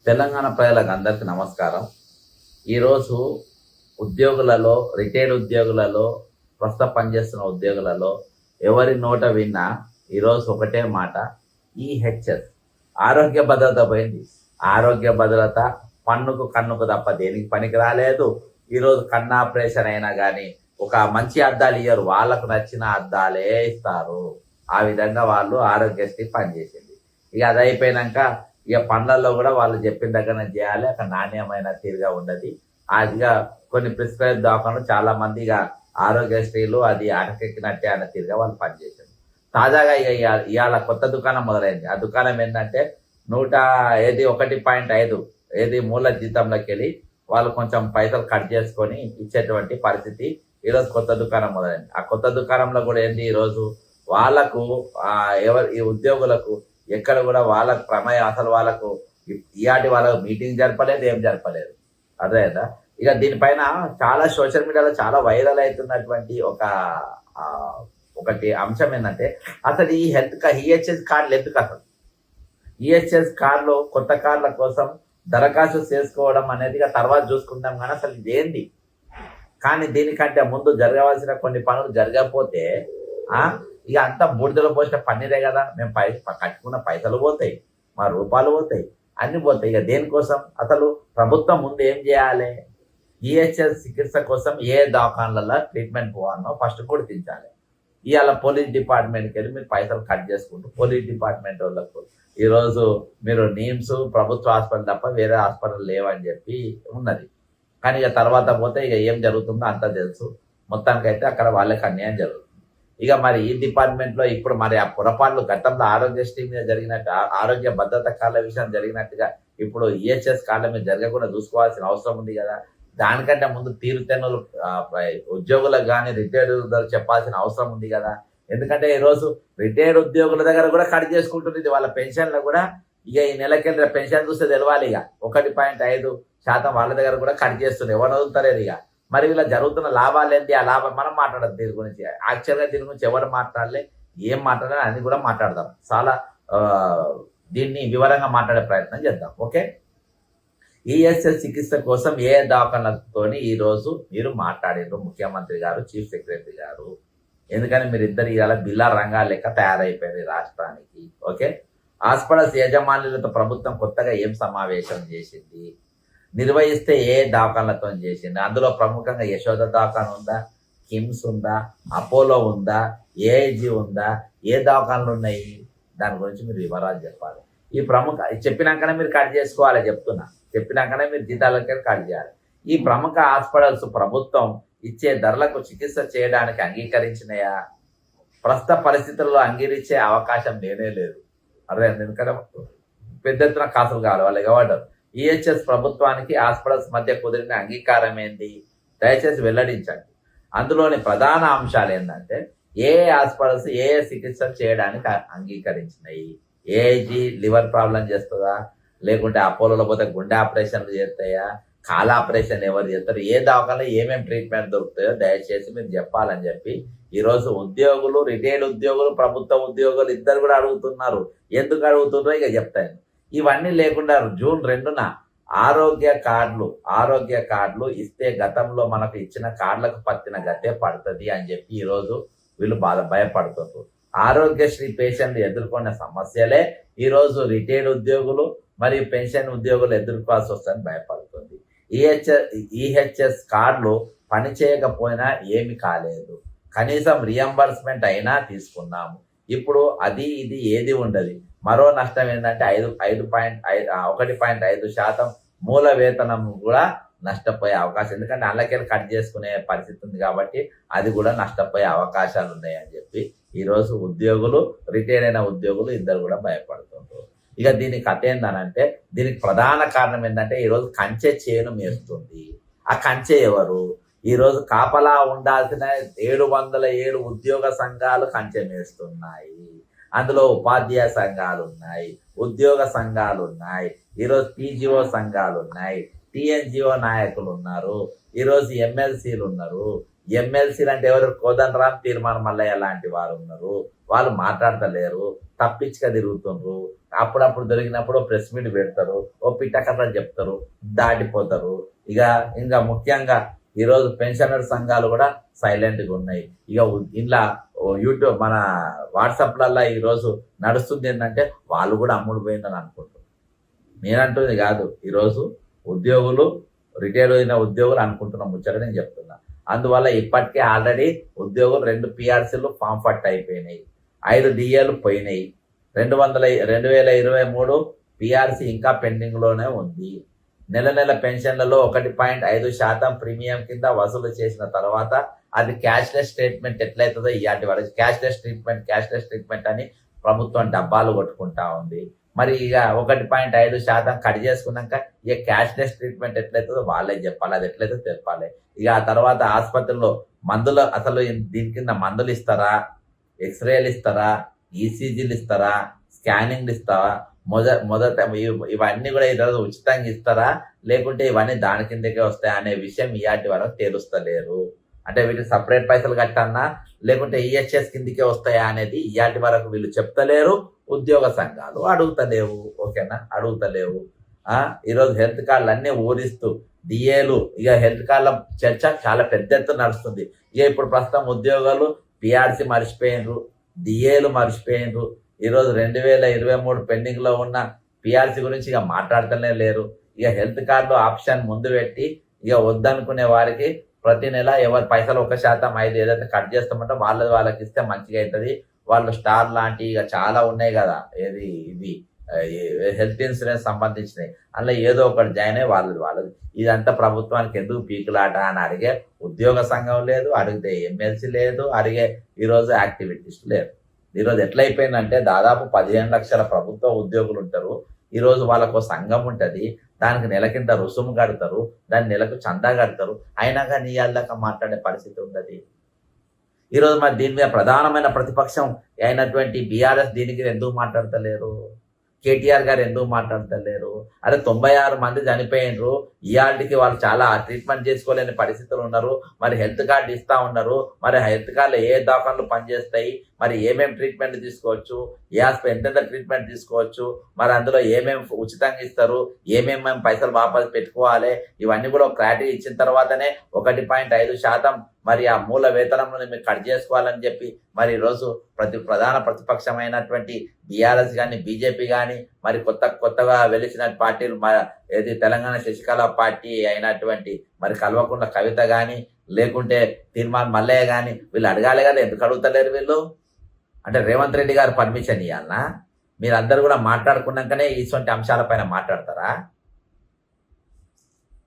తెలంగాణ ప్రజలకు అందరికీ నమస్కారం. ఈరోజు ఉద్యోగులలో, రిటైర్డ్ ఉద్యోగులలో, ప్రస్తుతం పనిచేస్తున్న ఉద్యోగులలో ఎవరి నోట విన్నా ఈరోజు ఒకటే మాట, ఈహెచ్ఎస్ ఆరోగ్య భద్రత పోయింది. ఆరోగ్య భద్రత పన్నుకు కన్నుకు తప్ప దేనికి పనికి రాలేదు. ఈరోజు కన్ను ఆపరేషన్ అయినా కానీ ఒక మంచి అద్దాలు ఇయ్యరు, వాళ్ళకు నచ్చిన అద్దాలే ఇస్తారు. ఆ విధంగా వాళ్ళు ఆరోగ్యశ్రీ పనిచేసింది. ఇక అది అయిపోయినాక ఇక పనులలో కూడా వాళ్ళు చెప్పిన దగ్గర చేయాలి. అక్కడ నాణ్యమైన తీరుగా ఉండదు. అదిగా కొన్ని ప్రిస్క్రైబ్ దవాఖానలు చాలా మంది ఇక ఆరోగ్యశ్రీలు అది అటకెక్కినట్టే అన్న తీరుగా వాళ్ళు పనిచేశారు. తాజాగా ఇక ఇవాళ కొత్త దుకాణం మొదలైంది. ఆ దుకాణం ఏంటంటే 101.5 మూల జీతంలోకి వెళ్ళి వాళ్ళు కొంచెం పైసలు కట్ చేసుకొని ఇచ్చేటువంటి పరిస్థితి ఈరోజు కొత్త దుకాణం మొదలైంది. ఆ కొత్త దుకాణంలో కూడా ఏంటి, ఈరోజు వాళ్ళకు ఈ ఉద్యోగులకు ఎక్కడ కూడా వాళ్ళకు ప్రమేయం, అసలు వాళ్ళకు ఇయాటి వాళ్ళకు మీటింగ్ జరపలేదు, ఏం జరపలేదు. అదేదా ఇక దీనిపైన చాలా సోషల్ మీడియాలో చాలా వైరల్ అవుతున్నటువంటి ఒకటి అంశం ఏంటంటే, అసలు ఈ ఈహెచ్ఎస్ కార్డులు ఎందుకు, అసలు ఈహెచ్ఎస్ కార్డులు కొత్త కార్డుల కోసం దరఖాస్తు చేసుకోవడం అనేది తర్వాత చూసుకుంటాం, కానీ అసలు ఇదేంది. కానీ దీనికంటే ముందు జరగవలసిన కొన్ని పనులు జరగకపోతే ఇక అంతా బూడిదలో పోసిన పన్నీరే కదా. మేము కట్టుకున్న పైసలు పోతాయి, మా రూపాయలు పోతాయి, అన్ని పోతాయి. ఇక దేనికోసం అసలు ప్రభుత్వం ముందు ఏం చేయాలి, ఈహెచ్ఎస్ చికిత్స కోసం ఏ దవాఖాన్లలో ట్రీట్మెంట్ పోవాలనో ఫస్ట్ గుర్తించాలి. ఇవాళ పోలీస్ డిపార్ట్మెంట్కి వెళ్ళి మీరు పైసలు కట్ చేసుకుంటూ పోలీస్ డిపార్ట్మెంట్ వాళ్ళకు ఈరోజు మీరు నీమ్స్ ప్రభుత్వ హాస్పిటల్ తప్ప వేరే హాస్పిటల్ లేవని చెప్పి ఉన్నది. కానీ ఇక తర్వాత పోతే ఇక ఏం జరుగుతుందో అంతా తెలుసు. మొత్తానికైతే అక్కడ వాళ్ళకి అన్యాయం జరుగుతుంది. ఇక మరి ఈ డిపార్ట్మెంట్లో ఇప్పుడు మరి ఆ పొరపాట్లు గతంలో ఆరోగ్యశ్రీ మీద జరిగినట్టు, ఆరోగ్య భద్రత కార్డుల విషయం జరిగినట్టుగా ఇప్పుడు ఈహెచ్ఎస్ కార్డుల మీద జరగకుండా చూసుకోవాల్సిన అవసరం ఉంది కదా. దానికంటే ముందు తీరుతెన్నులు ఉద్యోగులకు కానీ రిటైర్డ్ చెప్పాల్సిన అవసరం ఉంది కదా. ఎందుకంటే ఈరోజు రిటైర్డ్ ఉద్యోగుల దగ్గర కూడా కట్ చేసుకుంటుంది వాళ్ళ పెన్షన్లు కూడా. ఇక ఈ నెలకెళ్ళి పెన్షన్ చూస్తే తెలవాలి. ఇక 1.5% వాళ్ళ దగ్గర కూడా కట్ చేస్తుంది. ఎవరు వదులుతలేదు. ఇక మరి ఇలా జరుగుతున్న లాభాలు ఏంటి, ఆ లాభం మనం మాట్లాడదు దీని గురించి. యాక్చువల్గా దీని గురించి ఎవరు మాట్లాడలే, ఏం మాట్లాడాలి అని కూడా మాట్లాడదాం. చాలా దీన్ని వివరంగా మాట్లాడే ప్రయత్నం చేద్దాం. ఓకే, ఈహెచ్ఎస్ చికిత్స కోసం ఏ దవాఖానలతో ఈరోజు మీరు మాట్లాడారు ముఖ్యమంత్రి గారు, చీఫ్ సెక్రటరీ గారు. ఎందుకని మీరు ఇద్దరు ఇవాళ బిల్లా రంగాల లెక్క తయారైపోయింది రాష్ట్రానికి. ఓకే, హాస్పిటల్స్ యజమానులతో ప్రభుత్వం కొత్తగా ఏం సమావేశం చేసింది, నిర్వహిస్తే ఏ దవాఖానలతో చేసింది. అందులో ప్రముఖంగా యశోద దవాఖాన ఉందా, కిమ్స్ ఉందా, అపోలో ఉందా, ఏఐజీ ఉందా, ఏ దవాఖానలు ఉన్నాయి, దాని గురించి మీరు వివరాలు చెప్పాలి. ఈ ప్రముఖ చెప్పినాకనే మీరు కట్ చేసుకోవాలి. చెప్తున్నా, చెప్పినాకనే మీరు జీతాలకే కట్ చేయాలి. ఈ ప్రముఖ హాస్పిటల్స్ ప్రభుత్వం ఇచ్చే ధరలకు చికిత్స చేయడానికి అంగీకరించినాయా? ప్రస్తుత పరిస్థితుల్లో అంగీకరించే అవకాశం లేనే లేదు. అదే ఎందుకంటే పెద్ద ఎత్తున కాసులు కావాలి వాళ్ళు ఇవ్వడం. ఈహెచ్ఎస్ ప్రభుత్వానికి హాస్పిటల్స్ మధ్య కుదిరిన అంగీకారం ఏంటి, దయచేసి వెల్లడించండి. అందులోని ప్రధాన అంశాలు ఏంటంటే, ఏ హాస్పిటల్స్ ఏ చికిత్సలు చేయడానికి అంగీకరించినాయి. ఏఐజీ లివర్ ప్రాబ్లం చేస్తుందా, లేకుంటే అపోలోలో పోతే గుండె ఆపరేషన్లు చేస్తాయా, కాళ్ళ ఆపరేషన్ ఎవరు చేస్తారు, ఏ దవాఖానలో ఏమేమి ట్రీట్మెంట్ దొరుకుతాయో దయచేసి మీరు చెప్పాలని చెప్పి ఈరోజు ఉద్యోగులు, రిటైర్డ్ ఉద్యోగులు, ప్రభుత్వ ఉద్యోగులు ఇద్దరు కూడా అడుగుతున్నారు. ఎందుకు అడుగుతున్నారో ఇక చెప్తాను. ఇవన్నీ లేకుండా June 2న ఆరోగ్య కార్డులు ఇస్తే గతంలో మనకు ఇచ్చిన కార్డులకు పట్టిన గతే పడుతుంది అని చెప్పి ఈరోజు వీళ్ళు భయపడుతున్నారు. ఆరోగ్యశ్రీ పేషెంట్లు ఎదుర్కొన్న సమస్యలే ఈరోజు రిటైర్డ్ ఉద్యోగులు మరియు పెన్షన్ ఉద్యోగులు ఎదుర్కోవాల్సి వస్తుందని భయపడుతుంది. ఈహెచ్ఎస్ కార్డులు పనిచేయకపోయినా ఏమి కాలేదు, కనీసం రియంబర్స్మెంట్ అయినా తీసుకున్నాము. ఇప్పుడు అది ఇది ఏది ఉండదు. మరో నష్టం ఏంటంటే 1.5% మూల వేతనం కూడా నష్టపోయే అవకాశం, ఎందుకంటే అందులోకెళ్ళి కట్ చేసుకునే పరిస్థితి ఉంది కాబట్టి అది కూడా నష్టపోయే అవకాశాలు ఉన్నాయని చెప్పి ఈరోజు ఉద్యోగులు, రిటైర్ అయిన ఉద్యోగులు ఇద్దరు కూడా భయపడుతుంటారు. ఇక దీనికి కథ ఏందనంటే, దీనికి ప్రధాన కారణం ఏంటంటే ఈరోజు కంచె చేను మేస్తుంది. ఆ కంచె ఎవరు? ఈరోజు కాపలా ఉండాల్సిన 707 ఉద్యోగ సంఘాలు కంచె మేస్తున్నాయి. అందులో ఉపాధ్యాయ సంఘాలు ఉన్నాయి, ఉద్యోగ సంఘాలు ఉన్నాయి, ఈరోజు పీజీఓ సంఘాలు ఉన్నాయి, టీఎన్జిఓ నాయకులు ఉన్నారు, ఈరోజు ఎమ్మెల్సీలు ఉన్నారు. ఎమ్మెల్సీలు అంటే ఎవరు? కోదండరామ్, తీర్మానం మల్లయ్య లాంటి వారు ఉన్నారు. వాళ్ళు మాట్లాడతలేరు, తప్పించుక తిరుగుతుండ్రు. అప్పుడప్పుడు దొరికినప్పుడు ప్రెస్ మీట్ పెడతారు, ఓ పిట్టకథలు చెప్తారు, దాటిపోతారు. ఇంకా ముఖ్యంగా ఈరోజు పెన్షనర్ సంఘాలు కూడా సైలెంట్గా ఉన్నాయి. ఇలా యూట్యూబ్ మన వాట్సాప్లల్లో ఈరోజు నడుస్తుంది ఏంటంటే వాళ్ళు కూడా అమ్ముడు పోయిందని అనుకుంటారు. నేనంటుంది కాదు, ఈరోజు ఉద్యోగులు రిటైర్డ్ అయిన ఉద్యోగులు అనుకుంటున్న ముచ్చట నేను చెప్తున్నా. అందువల్ల ఇప్పటికే ఆల్రెడీ ఉద్యోగులు 2 పిఆర్సీలు ఫామ్ అయిపోయినాయి, 5 డిఏలు పోయినాయి, 2023 పిఆర్సీ ఇంకా పెండింగ్లోనే ఉంది. నెల పెన్షన్లలో 1.5% ప్రీమియం కింద వసూలు చేసిన తర్వాత అది క్యాష్లెస్ ట్రీట్మెంట్ ఎట్లయితుందో ఇలాంటి వాళ్ళకి క్యాష్లెస్ ట్రీట్మెంట్ అని ప్రభుత్వం డబ్బాలు కొట్టుకుంటా ఉంది. మరి 1.5% కట్ చేసుకున్నాక క్యాష్లెస్ ట్రీట్మెంట్ ఎట్లయితుందో వాళ్ళే చెప్పాలి, అది ఎట్లయితే తెలపాలి. ఆ తర్వాత ఆసుపత్రిలో మందులు, అసలు దీని కింద మందులు ఇస్తారా, ఎక్స్రేలు ఇస్తారా, ఈసీజీలు ఇస్తారా, స్కానింగ్లు ఇస్తారా, మొదట ఇవన్నీ కూడా ఈరోజు ఉచితంగా ఇస్తారా, లేకుంటే ఇవన్నీ దాని కిందకే వస్తాయా అనే విషయం ఇయాటి వరకు తేలుస్తలేరు. అంటే వీటికి సపరేట్ పైసలు కట్టన్నా లేకుంటే ఈహెచ్ఎస్ కిందికే వస్తాయా అనేది ఇయాటి వరకు వీళ్ళు చెప్తలేరు, ఉద్యోగ సంఘాలు అడుగుతలేవు. ఓకేనా, అడుగుతలేవు. ఈరోజు హెల్త్ కార్డులు అన్నీ ఊరిస్తూ డిఏలు, హెల్త్ కార్డుల చర్చ చాలా పెద్ద ఎత్తున నడుస్తుంది. ఇప్పుడు ప్రస్తుతం ఉద్యోగాలు పిఆర్సీ మర్చిపోయినరు, డిఏలు మర్చిపోయినరు. ఈరోజు 2023 పెండింగ్లో ఉన్న పిఆర్సీ గురించి మాట్లాడుతూనే లేరు. హెల్త్ కార్డు ఆప్షన్ ముందు పెట్టి వద్దనుకునే వారికి ప్రతి నెల ఎవరి పైసలు 1% 5 ఏదైతే కట్ చేస్తామంటే వాళ్ళకి ఇస్తే మంచిగా అవుతుంది. వాళ్ళు స్టార్ లాంటి చాలా ఉన్నాయి కదా, ఇవి హెల్త్ ఇన్సూరెన్స్ సంబంధించినవి, అందులో ఏదో ఒకటి జాయిన్ అయ్యి వాళ్ళది. ఇదంతా ప్రభుత్వానికి ఎందుకు పీకులాట అని అడిగే ఉద్యోగ సంఘం లేదు, అడిగితే ఎమ్మెల్సీ లేదు, అడిగే ఈరోజు యాక్టివిటీస్ లేదు. ఈరోజు ఎట్లయిపోయిందంటే దాదాపు 15 లక్షల ప్రభుత్వ ఉద్యోగులు ఉంటారు. ఈరోజు వాళ్ళకు సంఘం ఉంటుంది, దానికి నెల కింద రుసుము కడతారు, దాని నెలకు చందా కడతారు, అయినా కానీ ఇవాళ మాట్లాడే పరిస్థితి ఉండదు. ఈరోజు మరి దీని మీద ప్రధానమైన ప్రతిపక్షం అయినటువంటి బీఆర్ఎస్ దీనికి ఎందుకు మాట్లాడతలేరు? కేటీఆర్ గారు ఎందుకు మాట్లాడతలేరు? అరే 96 మంది చనిపోయినరు, ఇవాళకి వాళ్ళు చాలా ట్రీట్మెంట్ చేసుకోలేని పరిస్థితులు ఉన్నారు. మరి హెల్త్ కార్డు ఇస్తా ఉన్నారు, మరి హెల్త్ కార్డులో ఏ దవాఖానలు పనిచేస్తాయి, మరి ఏమేమి ట్రీట్మెంట్ తీసుకోవచ్చు, ఏ హాస్పిటల్ ఎంతెంత ట్రీట్మెంట్ తీసుకోవచ్చు, మరి అందులో ఏమేమి ఉచితంగా ఇస్తారు, ఏమేమి పైసలు వాపసు పెట్టుకోవాలి, ఇవన్నీ కూడా క్లారిటీ ఇచ్చిన తర్వాతనే 1.5% మరి ఆ మూల వేతనంలో మీరు కట్ చేసుకోవాలని చెప్పి మరి ఈరోజు ప్రధాన ప్రతిపక్షమైనటువంటి బీఆర్ఎస్ కానీ బీజేపీ కానీ మరి కొత్తగా వెలిసిన పార్టీలు ఏది తెలంగాణ శశికళ పార్టీ అయినటువంటి మరి కల్వకుంట్ల కవిత కానీ లేకుంటే తీర్మానం మల్లయ్య కానీ వీళ్ళు అడగాలి కదా, ఎందుకు అడుగుతలేరు వీళ్ళు? అంటే రేవంత్ రెడ్డి గారు పర్మిషన్ ఇవ్వాలన్నా? మీరందరూ కూడా మాట్లాడుకున్నాకనే ఇటువంటి అంశాలపైన మాట్లాడతారా?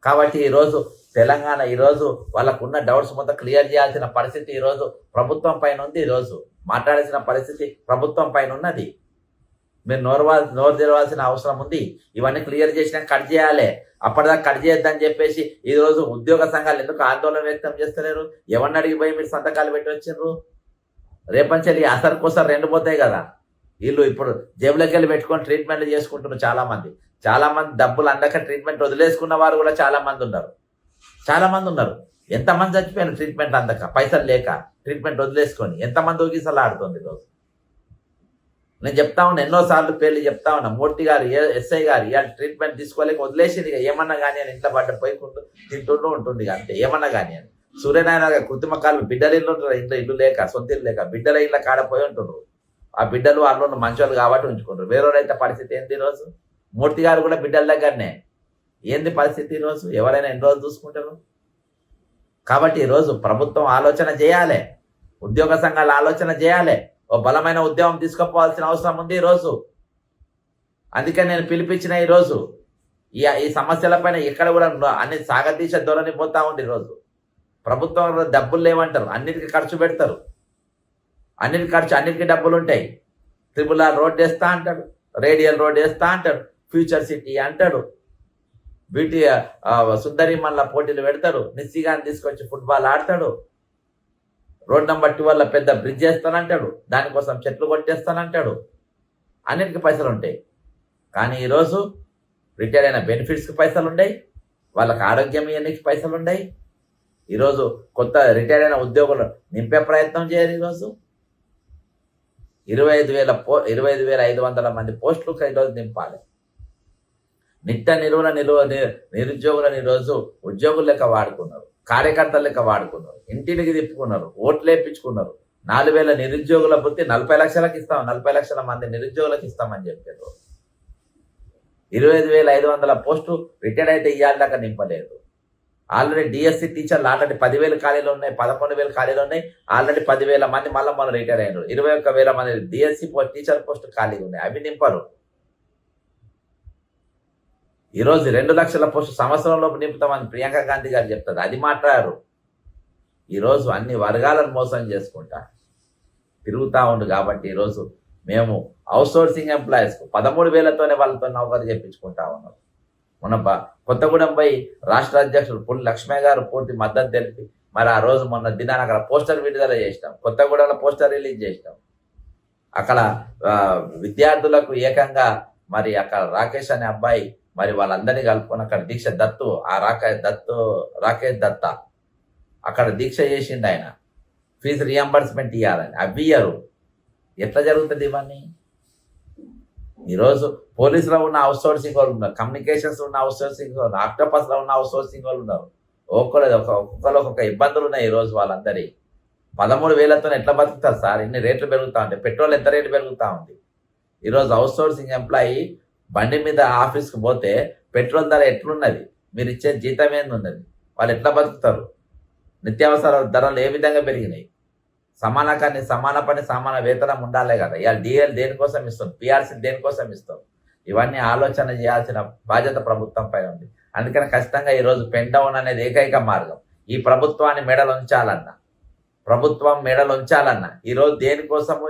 కాబట్టి ఈరోజు తెలంగాణ ఈరోజు వాళ్ళకున్న డౌట్స్ మొత్తం క్లియర్ చేయాల్సిన పరిస్థితి ఈరోజు ప్రభుత్వం పైన ఉంది. ఈరోజు మాట్లాడాల్సిన పరిస్థితి ప్రభుత్వం పైన ఉన్నది. మీరు నోరు తెరవాల్సిన అవసరం ఉంది. ఇవన్నీ క్లియర్ చేసినా కట్ చేయాలి. అప్పటిదాకా కట్ చేయొద్దని చెప్పేసి ఈరోజు ఉద్యోగ సంఘాలు ఎందుకు ఆందోళన వ్యక్తం చేస్తలేరు? ఎవరిని అడిగిపోయి మీరు సంతకాలు పెట్టి వచ్చిండ్రు? రేపంచెల్లి అసలు కోసం 2 పోతాయి కదా. వీళ్ళు ఇప్పుడు జేబులోకి వెళ్ళి పెట్టుకొని ట్రీట్మెంట్లు చేసుకుంటున్నారు. చాలా మంది డబ్బులు అందక ట్రీట్మెంట్ వదిలేసుకున్న వారు కూడా చాలా మంది ఉన్నారు. ఎంతమంది చచ్చిపోయారు ట్రీట్మెంట్ అందక, పైసలు లేక ట్రీట్మెంట్ వదిలేసుకొని? ఎంతమంది ఊగిసలు ఆడుతుంది ఈరోజు? నేను చెప్తా ఉన్నా, ఎన్నోసార్లు పేర్లు చెప్తా ఉన్నా. మూర్తి గారు, ఎస్ఐ గారు ఇవాళ ట్రీట్మెంట్ తీసుకోలేక వదిలేసింది. ఏమన్నా కానీ అని ఇంట్లో పడ్డ పోయికుంటూ తింటుంటూ ఉంటుంది అంతే, ఏమన్నా కానీ అని. సూర్యనారాయణ గారు కృత్రిమ కాలు బిడ్డలు ఇల్లు ఉంటారు, ఇల్లు లేక సొంత ఇల్లు లేక బిడ్డల ఇళ్ళ కాడపోయి ఉంటున్నారు. ఆ బిడ్డలు వాళ్ళు మంచోళ్ళు కాబట్టి ఉంచుకుంటారు. వేరేవారైతే పరిస్థితి ఏంది ఈరోజు? మూర్తి గారు కూడా బిడ్డల దగ్గరనే. ఏంది పరిస్థితి ఈరోజు? ఎవరైనా ఎన్ని రోజులు చూసుకుంటారు? కాబట్టి ఈరోజు ప్రభుత్వం ఆలోచన చేయాలి, ఉద్యోగ సంఘాలు ఆలోచన చేయాలి, ఓ బలమైన ఉద్యమం తీసుకుపోవాల్సిన అవసరం ఉంది ఈరోజు. అందుకని నేను పిలిపించిన ఈరోజు ఈ సమస్యలపైన ఎక్కడ కూడా అన్ని సాగతీసే ధోరణి పోతా ఉంది. ఈరోజు ప్రభుత్వం డబ్బులు లేవంటారు, అన్నిటికీ ఖర్చు పెడతారు, అన్నిటికీ డబ్బులు ఉంటాయి. ట్రిపుల్ ఆర్ రోడ్ వేస్తా అంటాడు, రేడియల్ రోడ్ వేస్తా అంటాడు, ఫ్యూచర్ సిటీ అంటాడు, వీటి సుందరి మల్ల పోటీలు పెడతాడు, నిస్సిగాని తీసుకొచ్చి ఫుట్బాల్ ఆడతాడు, రోడ్ నెంబర్ 12 పెద్ద బ్రిడ్జ్ వేస్తానంటాడు, దానికోసం చెట్లు కొట్టేస్తానంటాడు. అన్నిటికీ పైసలు ఉంటాయి. కానీ ఈరోజు రిటైర్ అయిన బెనిఫిట్స్కి పైసలు ఉన్నాయి, వాళ్ళకి ఆరోగ్యం ఇవన్నీకి పైసలు ఉన్నాయి. ఈరోజు కొత్త రిటైర్ అయిన ఉద్యోగులు నింపే ప్రయత్నం చేయరు. ఈరోజు 25,500 మంది పోస్టులు ఈరోజు నింపాలి. నిరుద్యోగులను ఈరోజు ఉద్యోగులు లెక్క వాడుకున్నారు, కార్యకర్తలు లెక్క వాడుకున్నారు, ఇంటికి తిప్పుకున్నారు, ఓట్లు వేయించుకున్నారు. 4,000 నిరుద్యోగుల వృత్తి 40 లక్షలకు ఇస్తాం, 40 లక్షల మంది నిరుద్యోగులకు ఇస్తామని చెప్పారు. 25,500 పోస్టు రిటైర్డ్ అయితే ఇవాళ దాకా నింపలేదు. ఆల్రెడీ డిఎస్సి టీచర్లు ఆల్రెడీ 10,000 ఖాళీలు ఉన్నాయి, 11,000 ఖాళీలు ఉన్నాయి. ఆల్రెడీ 10,000 మంది మళ్ళీ రిటైర్ అయినారు. 21,000 మంది డిఎస్సి టీచర్ పోస్టు ఖాళీలు ఉన్నాయి, అవి నింపరు. ఈరోజు 2 లక్షల పోస్టు సంవత్సరంలోపు నింపుతామని ప్రియాంక గాంధీ గారు చెప్తారు, అది మాట్లాడారు. ఈరోజు అన్ని వర్గాలను మోసం చేసుకుంటా తిరుగుతూ ఉండు. కాబట్టి ఈరోజు మేము అవుట్సోర్సింగ్ ఎంప్లాయీస్కు 13,000తోనే వాళ్ళతో నౌకరు చెప్పించుకుంటా ఉన్నాం. మొన్న కొత్తగూడెం పోయి రాష్ట్ర అధ్యక్షుడు పుల్లి లక్ష్మయ్య గారు పూర్తి మద్దతు తెలిపి మరి ఆ రోజు మొన్న దినాన్ని అక్కడ పోస్టర్ విడుదల చేసినాం, కొత్తగూడెంలో పోస్టర్ రిలీజ్ చేసినాం. అక్కడ విద్యార్థులకు ఏకంగా మరి అక్కడ రాకేష్ అనే అబ్బాయి మరి వాళ్ళందరినీ కలుపుకొని అక్కడ దీక్ష దత్తు రాకేష్ దత్తా అక్కడ దీక్ష చేసిండు. ఆయన ఫీజు రియంబర్స్మెంట్ ఇవ్వాలని, అవి ఇయ్యరు. ఎట్లా జరుగుతుంది ఇవన్నీ? ఈరోజు పోలీసులో ఉన్న అవుట్సోర్సింగ్ వాళ్ళు ఉన్నారు, కమ్యూనికేషన్స్ ఉన్న అవుట్సోర్సింగ్ వాళ్ళు, ఆక్టోపస్లో ఉన్న అవుట్సోర్సింగ్ వాళ్ళు ఉన్నారు. ఒక్కొక్కరు ఒక్కొక్క ఇబ్బందులు ఉన్నాయి. ఈరోజు వాళ్ళందరి 13,000తో ఎట్లా బతుకుతారు సార్? ఇన్ని రేట్లు పెరుగుతూ ఉంటాయి, పెట్రోల్ ఎంత రేటు పెరుగుతూ ఉంది. ఈరోజు అవుట్సోర్సింగ్ ఎంప్లాయీ బండి మీద ఆఫీస్కి పోతే పెట్రోల్ ధర ఎట్లున్నది, మీరు ఇచ్చే జీతం ఏంది ఉన్నది, వాళ్ళు ఎట్లా బతుకుతారు? నిత్యావసర ధరలు ఏ విధంగా పెరిగినాయి? సమాన పని సమాన వేతనం ఉండాలే కదా. ఇవాళ డిఎల్ దేనికోసం ఇస్తాం, పిఆర్సీ దేనికోసం ఇస్తాం? ఇవన్నీ ఆలోచన చేయాల్సిన బాధ్యత ప్రభుత్వం పైన ఉంది. అందుకని ఖచ్చితంగా ఈరోజు పెన్ డౌన్ అనేది ఏకైక మార్గం. ఈ ప్రభుత్వం మెడలు ఉంచాలన్నా ఈరోజు దేనికోసము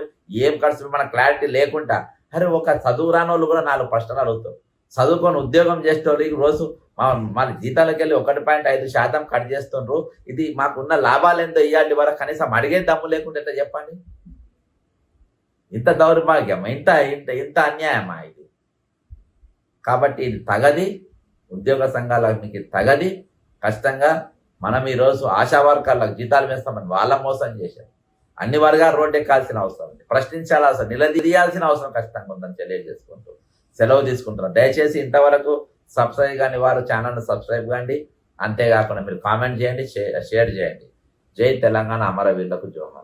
ఏం ఖర్చు మన క్లారిటీ లేకుండా, అరే ఒక చదువు రానోళ్ళు కూడా 4 ప్రశ్నలు అడుగుతారు. చదువుకొని ఉద్యోగం చేసేవాళ్ళు ఈ రోజు మన జీతాలకు వెళ్ళి 1.5% కట్ చేస్తుండ్రు. ఇది మాకున్న లాభాలు ఎంతో ఇయ్యాలి వరకు కనీసం అడిగే దమ్ము లేకుండా ఎట్లా చెప్పండి? ఇంత దౌర్భాగ్యం, ఇంత అన్యాయమా ఇది? కాబట్టి ఇది తగది, ఉద్యోగ సంఘాలకి తగది. కష్టంగా మనం ఈరోజు ఆశా వర్కర్లకు జీతాలు వేస్తామని వాళ్ళ మోసం చేశారు. అన్ని వర్గాలు రోడ్డు ఎక్కాల్సిన అవసరం ఉంది, ప్రశ్నించాల్సిన, నిలదీయాల్సిన అవసరం ఖచ్చితంగా ఉందని తెలియజేసుకుంటూ సెలవు తీసుకుంటున్నాం. దయచేసి ఇంతవరకు సబ్స్క్రైబ్ కాని వారు ఛానల్ని సబ్స్క్రైబ్ కాండి. అంతేకాకుండా మీరు కామెంట్ చేయండి, షేర్ చేయండి. జై తెలంగాణ, అమరవీరులకు జోహార్.